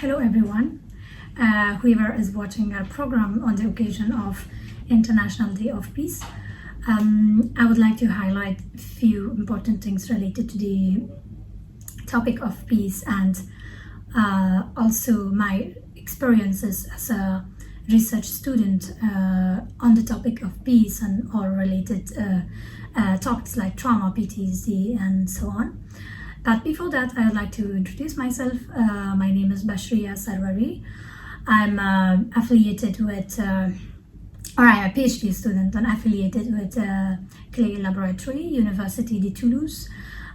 Hello everyone, whoever is watching our program on the occasion of International Day of Peace. I would like to highlight a few important things related to the topic of peace and also my experiences as a research student on the topic of peace and all related topics like trauma, PTSD and so on. But before that, I would like to introduce myself. My name is Bashria Sarwari. I'm affiliated with, I'm a Ph.D. student and affiliated with Clay Laboratory, University of Toulouse,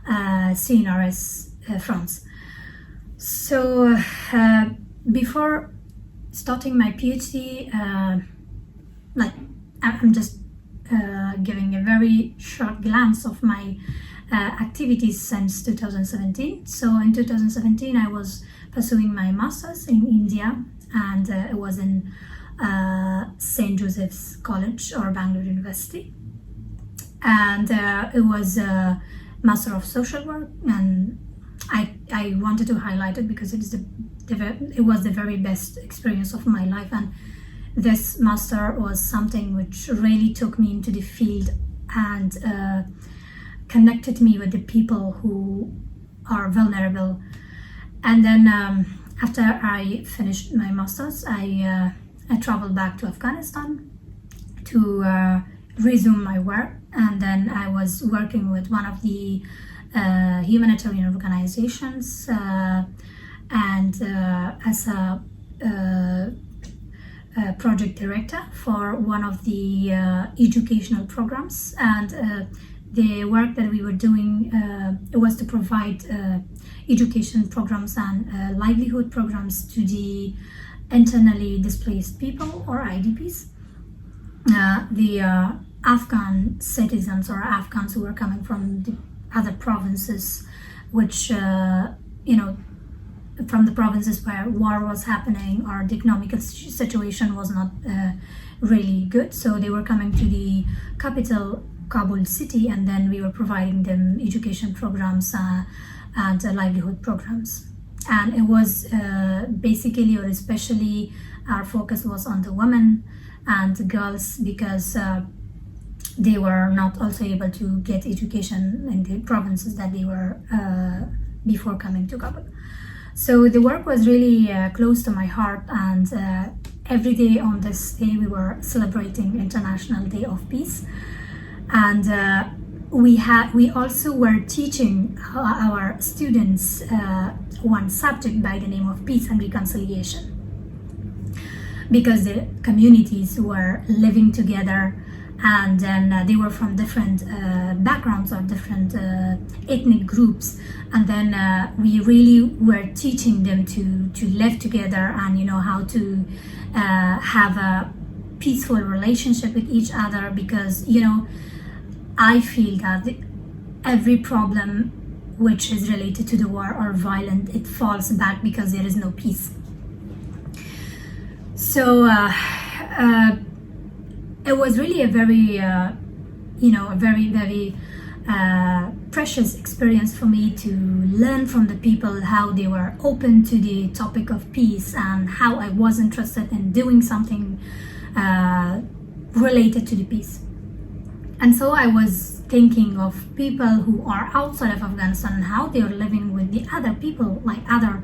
Jaurès, France. So before starting my PhD, I'm just giving a very short glance of my activities since 2017. So in 2017 I was pursuing my master's in India, and it was in St. Joseph's College or Bangalore University, and it was a Master of Social Work, and I wanted to highlight it because it was the very best experience of my life, and this master was something which really took me into the field and connected me with the people who are vulnerable. And then after I finished my master's, I traveled back to Afghanistan to resume my work, and then I was working with one of the humanitarian organizations and as a project director for one of the educational programs. And the work that we were doing it was to provide education programs and livelihood programs to the internally displaced people or IDPs, the Afghan citizens or Afghans who were coming from the other provinces, which from the provinces where war was happening or the economic situation was not really good. So they were coming to the capital, Kabul city, and then we were providing them education programs and livelihood programs. And it was basically, or especially, our focus was on the women and the girls, because they were not also able to get education in the provinces that they were before coming to Kabul. So the work was really close to my heart, and every day on this day we were celebrating International Day of Peace. And we also were teaching our students one subject by the name of peace and reconciliation, because the communities were living together, and then they were from different backgrounds or different ethnic groups, and then we really were teaching them to live together and how to have a peaceful relationship with each other, because I feel that every problem which is related to the war or violent, it falls back because there is no peace. So it was really a very, very precious experience for me to learn from the people how they were open to the topic of peace, and how I was interested in doing something related to the peace. And so I was thinking of people who are outside of Afghanistan and how they are living with the other people, like other,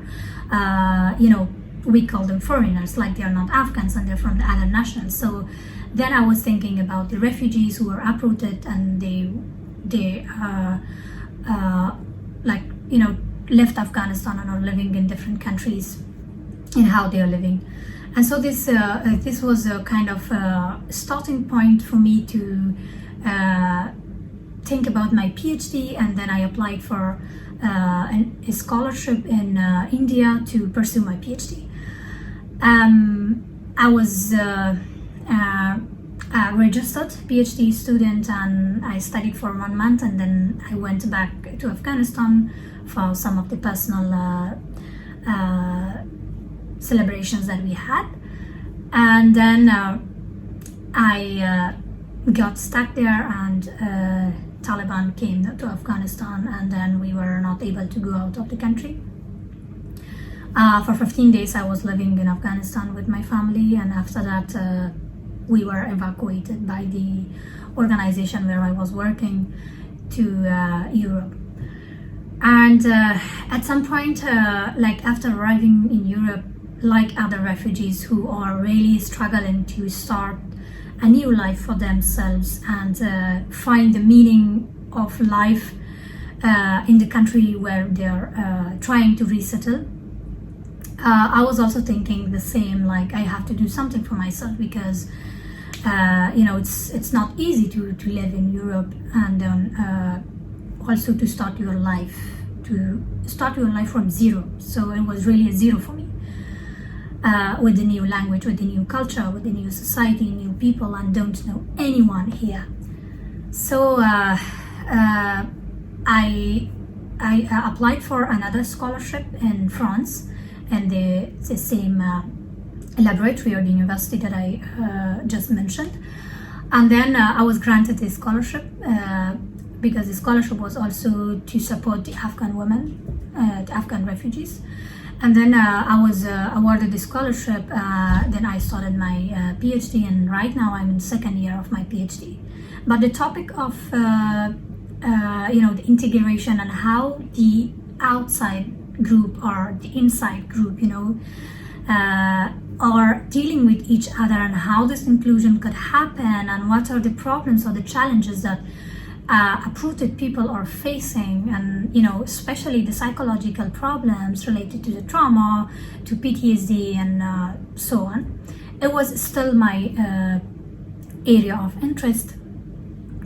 we call them foreigners, like they are not Afghans and they're from the other nationals. So then I was thinking about the refugees who were uprooted and they left Afghanistan and are living in different countries, and how they are living. And so this was a kind of starting point for me to think about my PhD, and then I applied for a scholarship in India to pursue my PhD. I was a registered PhD student, and I studied for 1 month, and then I went back to Afghanistan for some of the personal celebrations that we had. And then I got stuck there, and Taliban came to Afghanistan, and then we were not able to go out of the country. For 15 days I was living in Afghanistan with my family, and after that we were evacuated by the organization where I was working to Europe. And at some point, like after arriving in Europe, like other refugees who are really struggling to start a new life for themselves and find the meaning of life in the country where they're trying to resettle, I was also thinking the same, like I have to do something for myself, because it's not easy to live in Europe and then also to start your life from zero. So it was really a zero for me, with the new language, with the new culture, with the new society, new people, and don't know anyone here. So I applied for another scholarship in France, and the same laboratory or the university that I just mentioned. And then I was granted a scholarship because the scholarship was also to support the Afghan women, the Afghan refugees. And then I was awarded the scholarship. Then I started my Ph.D. and right now I'm in second year of my Ph.D. But the topic of the integration and how the outside group or the inside group, are dealing with each other, and how this inclusion could happen, and what are the problems or the challenges that uprooted people are facing, and especially the psychological problems related to the trauma, to PTSD, and so on. It was still my area of interest,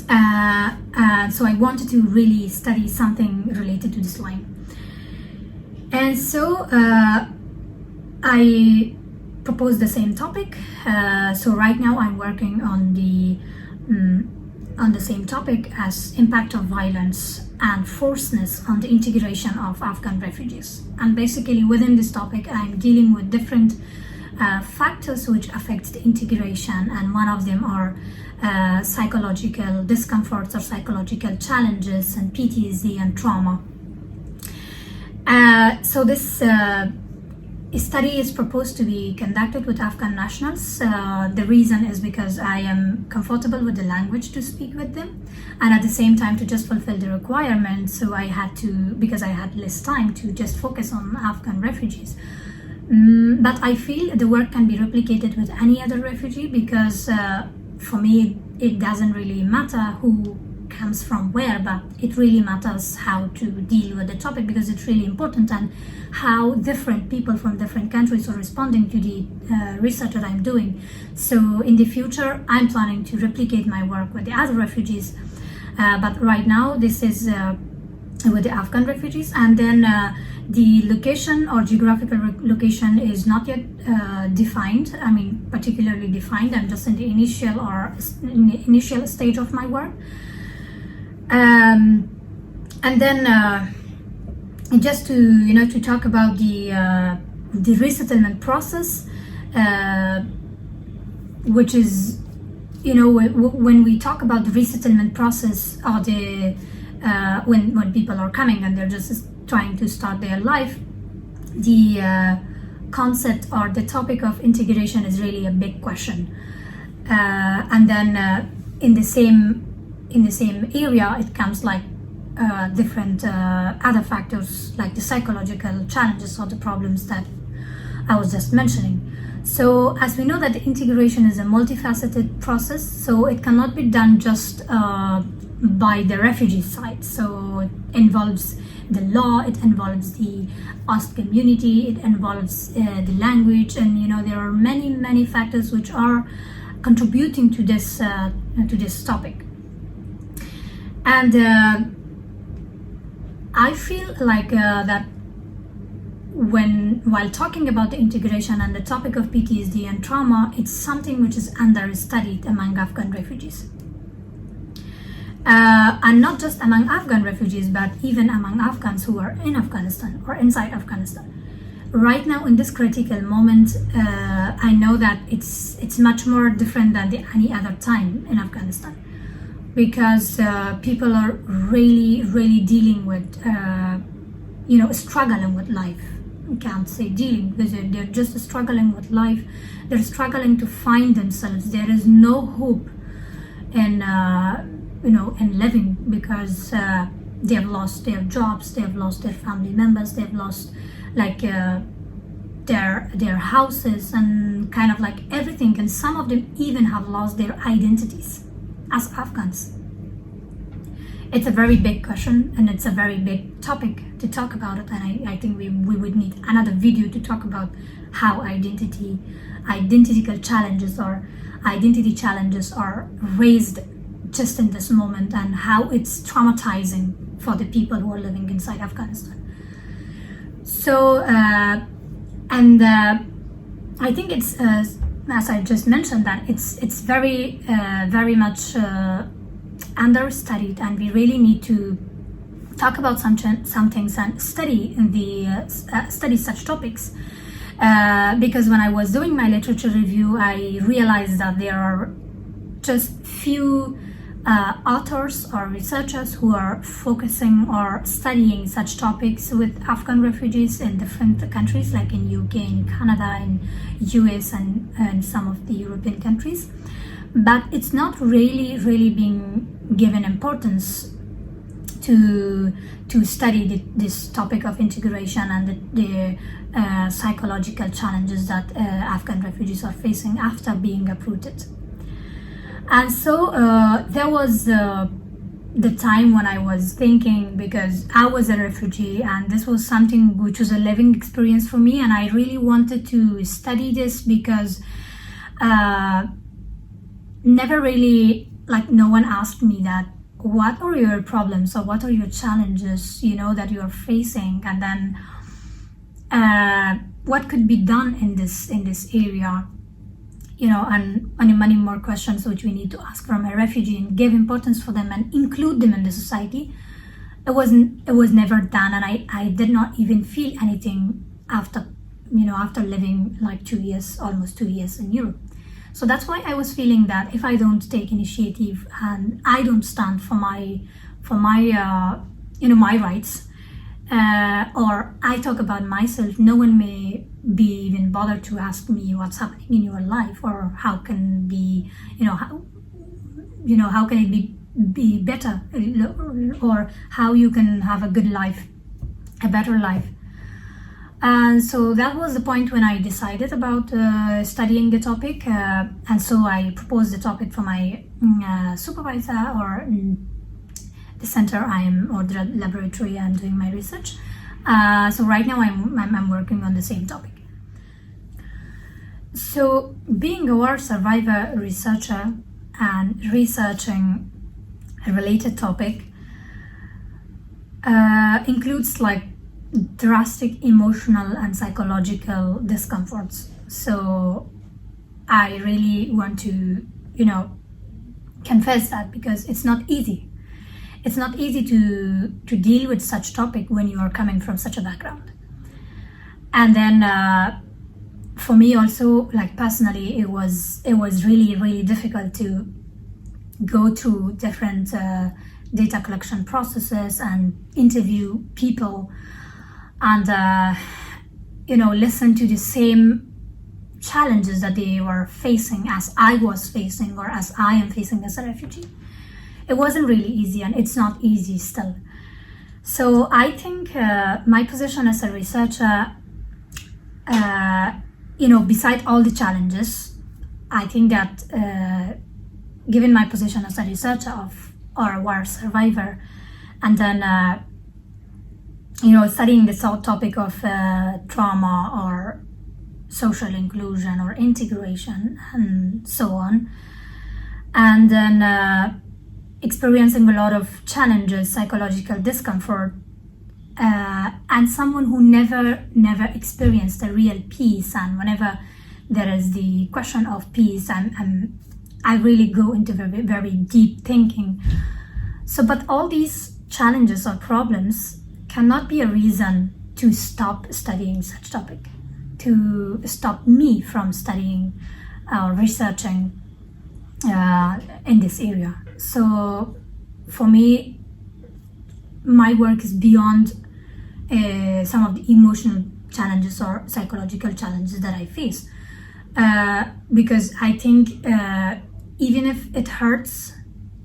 and so I wanted to really study something related to this line. And so I proposed the same topic. So right now I'm working on the same topic as impact of violence and forcedness on the integration of Afghan refugees. And basically within this topic I'm dealing with different factors which affect the integration, and one of them are psychological discomforts or psychological challenges and PTSD and trauma. So this study is proposed to be conducted with Afghan nationals. The reason is because I am comfortable with the language to speak with them, and at the same time to just fulfill the requirements. So I had to, because I had less time, to just focus on Afghan refugees. But I feel the work can be replicated with any other refugee, because for me it doesn't really matter who comes from where, but it really matters how to deal with the topic, because it's really important, and how different people from different countries are responding to the research that I'm doing. So in the future I'm planning to replicate my work with the other refugees, but right now this is with the Afghan refugees. And then the location or geographical location is not yet defined, particularly defined. I'm just in the initial stage of my work. And then just to talk about the resettlement process, which is when we talk about the resettlement process, or the when people are coming and they're just trying to start their life, the concept or the topic of integration is really a big question. And then in the same area it comes like different other factors, like the psychological challenges or the problems that I was just mentioning. So as we know that the integration is a multifaceted process, so it cannot be done just by the refugee side. So it involves the law, it involves the host community, it involves the language, and there are many factors which are contributing to this topic. And I feel like that while talking about the integration and the topic of PTSD and trauma, it's something which is understudied among Afghan refugees. And not just among Afghan refugees, but even among Afghans who are in Afghanistan or inside Afghanistan. Right now, in this critical moment, I know that it's much more different than any other time in Afghanistan, because people are really dealing with, struggling with life, can't say dealing, because they're just struggling with life. They're struggling to find themselves. There is no hope in in living, because they have lost their jobs, they have lost their family members, they have lost their houses and kind of like everything, and some of them even have lost their identities as Afghans. It's a very big question, and it's a very big topic to talk about it, and I think we would need another video to talk about how identity challenges or identity challenges are raised just in this moment, and how it's traumatizing for the people who are living inside Afghanistan. So I think it's as I just mentioned, that it's very very much understudied, and we really need to talk about some things and study such topics, because when I was doing my literature review, I realized that there are just few authors or researchers who are focusing or studying such topics with Afghan refugees in different countries, like in UK, in Canada, in US, and some of the European countries. But it's not really being given importance to study this topic of integration and the psychological challenges that Afghan refugees are facing after being uprooted. And so there was the time when I was thinking, because I was a refugee and this was something which was a living experience for me, and I really wanted to study this, because never really, no one asked me that, what are your problems or what are your challenges, that you are facing, and then what could be done in this area, and many more questions which we need to ask from a refugee and give importance for them and include them in the society. It was never done, and I did not even feel anything after living almost 2 years in Europe. So that's why I was feeling that if I don't take initiative and I don't stand for my rights, or I talk about myself, no one may be even bothered to ask me what's happening in your life, or how can be, how can it be better, or how you can have a good life, a better life. And so that was the point when I decided about studying the topic, and so I proposed the topic for my supervisor, or the center or the laboratory I'm doing my research. So right now I'm working on the same topic. So being a war survivor researcher and researching a related topic includes drastic emotional and psychological discomforts. So I really want to confess that, because it's not easy. It's not easy to deal with such topic when you are coming from such a background. And then for me also, personally, it was really difficult to go through different data collection processes and interview people, and listen to the same challenges that they were facing as I was facing, or as I am facing as a refugee. It wasn't really easy, and it's not easy still. So I think my position as a researcher, beside all the challenges, I think that given my position as a researcher or a war survivor, and then studying the topic of trauma or social inclusion or integration and so on, and then experiencing a lot of challenges, psychological discomfort, and someone who never experienced a real peace, and whenever there is the question of peace, I really go into very, very deep thinking. So, but all these challenges or problems cannot be a reason to stop studying such topic, to stop me from studying or researching in this area. So for me, my work is beyond some of the challenges or psychological challenges that I face. Because I think even if it hurts,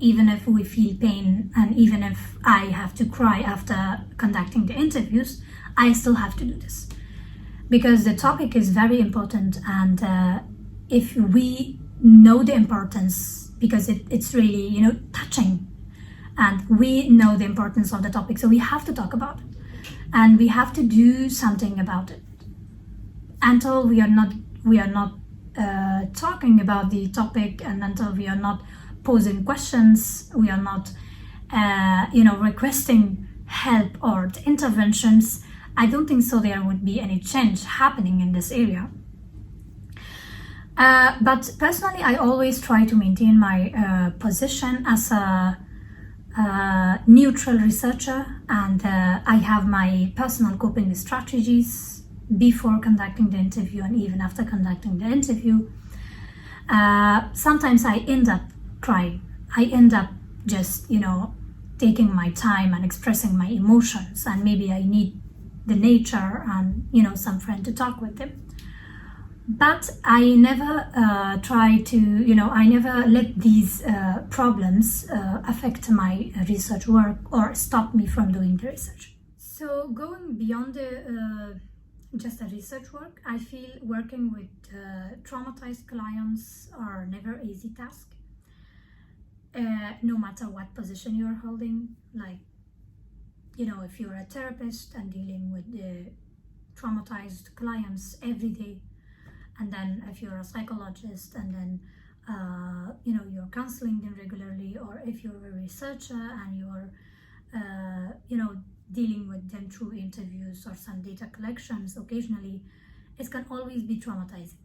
even if we feel pain, and even if I have to cry after conducting the interviews, I still have to do this. Because the topic is very important, and if we know the importance, because it's really, touching, and we know the importance of the topic, so we have to talk about it, and we have to do something about it. Until we are not talking about the topic, and until we are not posing questions, we are not requesting help or interventions, I don't think so there would be any change happening in this area. But personally, I always try to maintain my position as a neutral researcher, and I have my personal coping strategies before conducting the interview and even after conducting the interview. Sometimes I end up crying. I end up just, taking my time and expressing my emotions, and maybe I need the nature and, some friend to talk with them. But I never I never let these problems affect my research work or stop me from doing the research. So going beyond the just a research work, I feel working with traumatized clients are never easy task. No matter what position you're holding, like, if you're a therapist and dealing with the traumatized clients every day, and then if you're a psychologist and then you're counseling them regularly, or if you're a researcher and you're dealing with them through interviews or some data collections occasionally, it can always be traumatizing.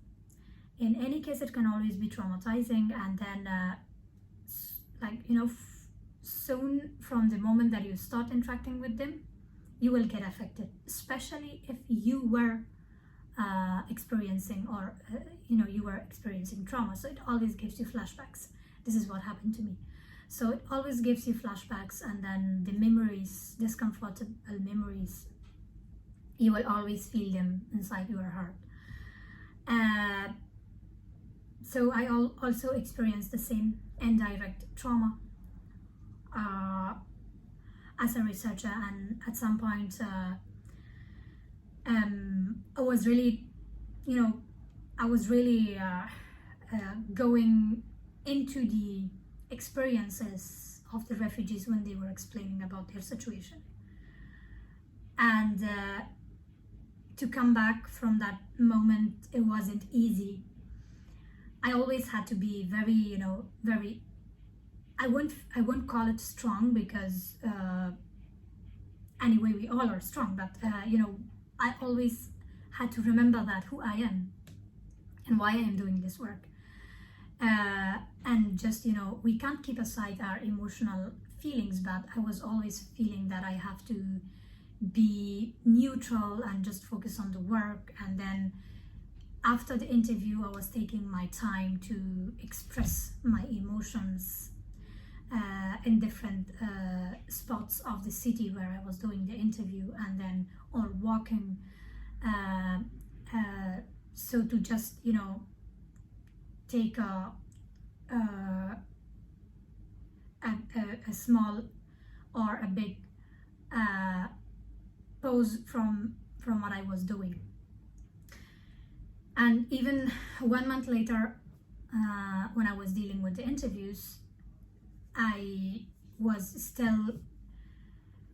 In any case, it can always be traumatizing, and then soon from the moment that you start interacting with them, you will get affected, especially if you were experiencing trauma. So it always gives you flashbacks. This is what happened to me. So it always gives you flashbacks, and then the memories, discomfortable memories, you will always feel them inside your heart. So I also experienced the same indirect trauma as a researcher, and at some point I was really going into the experiences of the refugees when they were explaining about their situation, and to come back from that moment, it wasn't easy. I always had to be very I won't call it strong, because anyway we all are strong, but I always had to remember that who I am and why I am doing this work. And just, we can't keep aside our emotional feelings, but I was always feeling that I have to be neutral and just focus on the work. And then after the interview, I was taking my time to express my emotions in different spots of the city where I was doing the interview, and then or walking. So to just, take a small or a big pause from what I was doing. And even 1 month later, when I was dealing with the interviews, I was still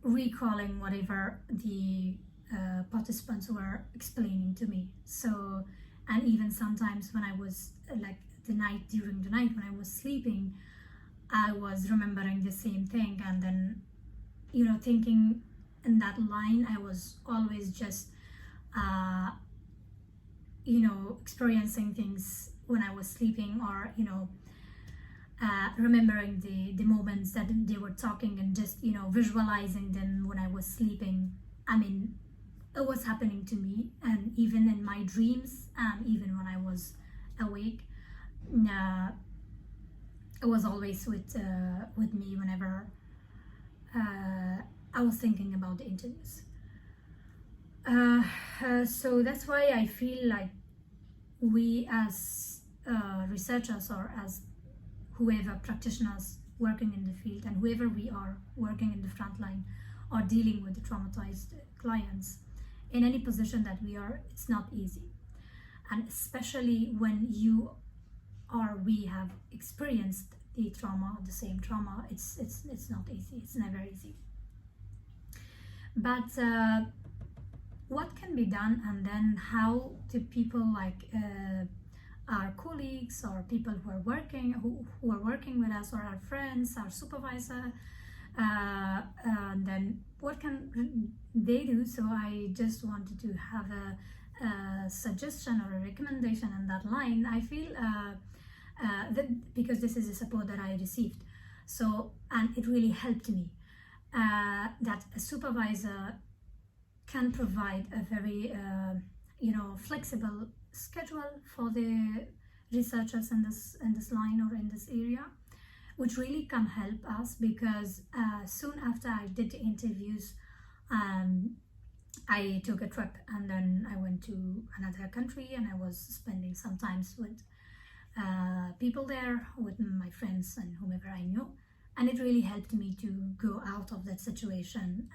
recalling whatever the participants were explaining to me. So, and even sometimes when I was during the night when I was sleeping, I was remembering the same thing, and then thinking in that line, I was always just experiencing things when I was sleeping, or remembering the moments that they were talking, and just visualizing them when I was sleeping. I mean, it was happening to me, and even in my dreams, and even when I was awake, it was always with me whenever I was thinking about the interviews. So that's why I feel like we as researchers or as whoever practitioners working in the field and whoever we are working in the front line or dealing with the traumatized clients, in any position that we are, it's not easy. And especially when you or we have experienced the trauma, the same trauma, it's not easy. It's never easy. But what can be done, and then how do people like our colleagues or people who are working with us, or our friends, our supervisor, and then what can they do? So I just wanted to have a suggestion or a recommendation on that line. I feel that because this is a support that I received, so, and it really helped me, that a supervisor can provide a very flexible schedule for the researchers in this line or in this area, which really can help us, because soon after I did the interviews, I took a trip, and then I went to another country, and I was spending some time with people there, with my friends and whomever I knew, and it really helped me to go out of that situation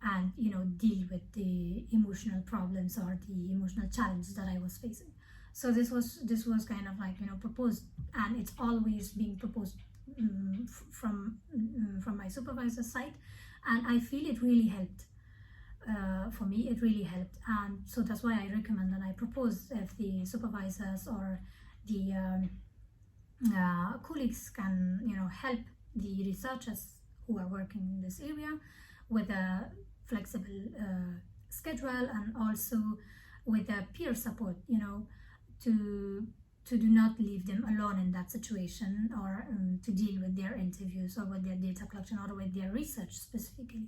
and deal with the emotional problems or the emotional challenge that I was facing. So this was kind of like proposed, and it's always being proposed from my supervisor's side, and I feel it really helped. For me, it really helped, and so that's why I recommend and I propose, if the supervisors or the colleagues can help the researchers who are working in this area with a flexible schedule, and also with a peer support, to do not leave them alone in that situation, or to deal with their interviews or with their data collection or with their research specifically.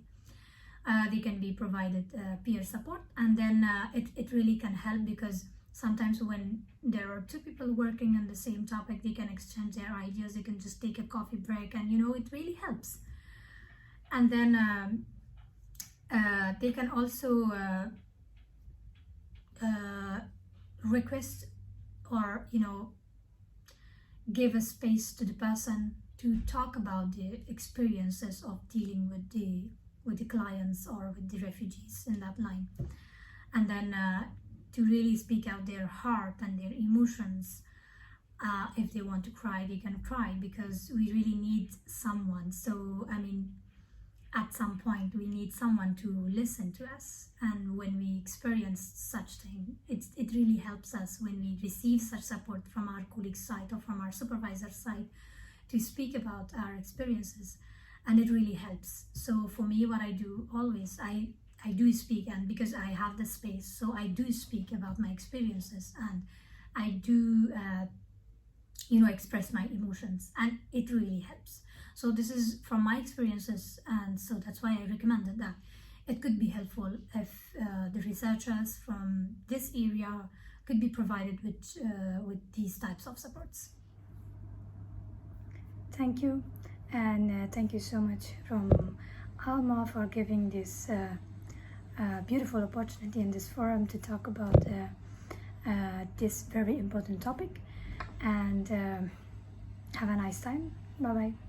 They can be provided peer support, and then it really can help, because sometimes when there are two people working on the same topic, they can exchange their ideas, they can just take a coffee break, and it really helps. And then they can also request or give a space to the person to talk about the experiences of dealing with the clients or with the refugees in that line, and then to really speak out their heart and their emotions. If they want to cry, they can cry, because we really need someone. So at some point we need someone to listen to us, and when we experience such thing, it really helps us when we receive such support from our colleagues' side or from our supervisor's side to speak about our experiences, and it really helps. So for me, what I do always, I do speak, and because I have the space, so I do speak about my experiences, and I do express my emotions, and it really helps. So this is from my experiences, and so that's why I recommended that it could be helpful if the researchers from this area could be provided with these types of supports. Thank you, and thank you so much from Alma for giving this beautiful opportunity in this forum to talk about this very important topic, and have a nice time. Bye bye.